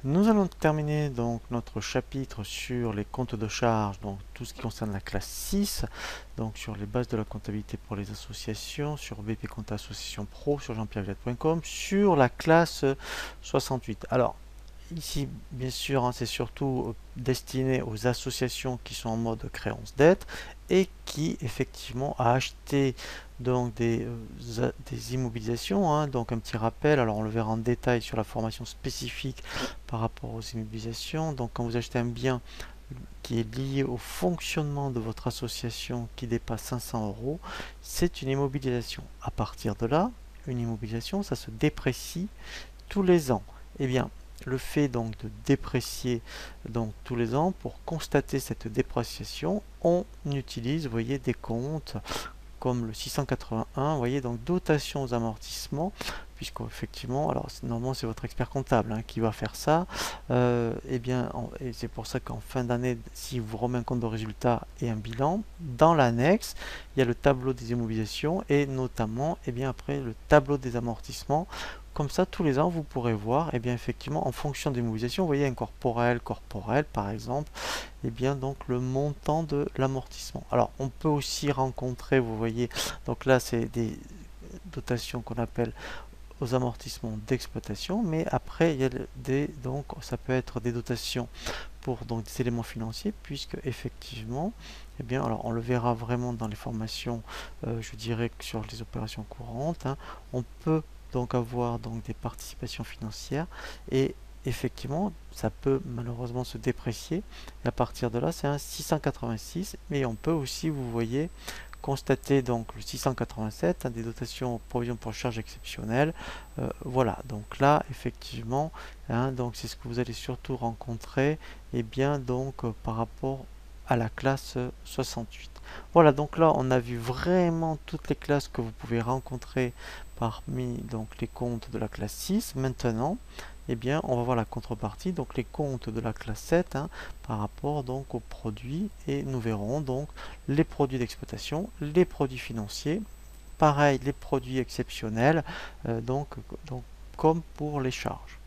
Nous allons terminer donc notre chapitre sur les comptes de charge, donc tout ce qui concerne la classe 6, donc sur les bases de la comptabilité pour les associations, sur BP Compta Association Pro, sur jean-pierre-villette.com, sur la classe 68. Alors, ici, bien sûr, hein, c'est surtout destiné aux associations qui sont en mode créance-dette et qui, effectivement, a acheté donc des immobilisations. Hein, donc, un petit rappel, alors on le verra en détail sur la formation spécifique par rapport aux immobilisations. Donc, quand vous achetez un bien qui est lié au fonctionnement de votre association qui dépasse 500 euros, c'est une immobilisation. À partir de là, une immobilisation, ça se déprécie tous les ans. Eh bien, le fait donc de déprécier donc tous les ans, pour constater cette dépréciation, on utilise, vous voyez, des comptes comme le 681, vous voyez, donc dotation aux amortissements, puisqu'effectivement, alors normalement c'est votre expert comptable hein, qui va faire ça, et bien, et c'est pour ça qu'en fin d'année, si vous remet un compte de résultat et un bilan, dans l'annexe, il y a le tableau des immobilisations et notamment, et bien après, le tableau des amortissements. Comme ça, tous les ans, vous pourrez voir, et bien effectivement, en fonction des mobilisations, vous voyez, un corporel, par exemple, et bien donc le montant de l'amortissement. Alors, on peut aussi rencontrer, vous voyez, donc là, c'est des dotations qu'on appelle aux amortissements d'exploitation, mais après, il y a donc ça peut être des dotations pour donc des éléments financiers, puisque effectivement, eh bien, alors on le verra vraiment dans les formations, je dirais que sur les opérations courantes, hein, on peut donc avoir donc des participations financières et effectivement, ça peut malheureusement se déprécier. Et à partir de là, c'est un 686, mais on peut aussi, vous voyez, constater donc le 687, hein, des dotations provisions pour charges exceptionnelles. Voilà, donc là, effectivement, hein, donc c'est ce que vous allez surtout rencontrer, et bien donc par rapport à la classe 68. Voilà, donc là, on a vu vraiment toutes les classes que vous pouvez rencontrer parmi donc les comptes de la classe 6. Maintenant, eh bien, on va voir la contrepartie, donc les comptes de la classe 7 hein, par rapport donc aux produits, et nous verrons donc les produits d'exploitation, les produits financiers, pareil les produits exceptionnels, donc comme pour les charges.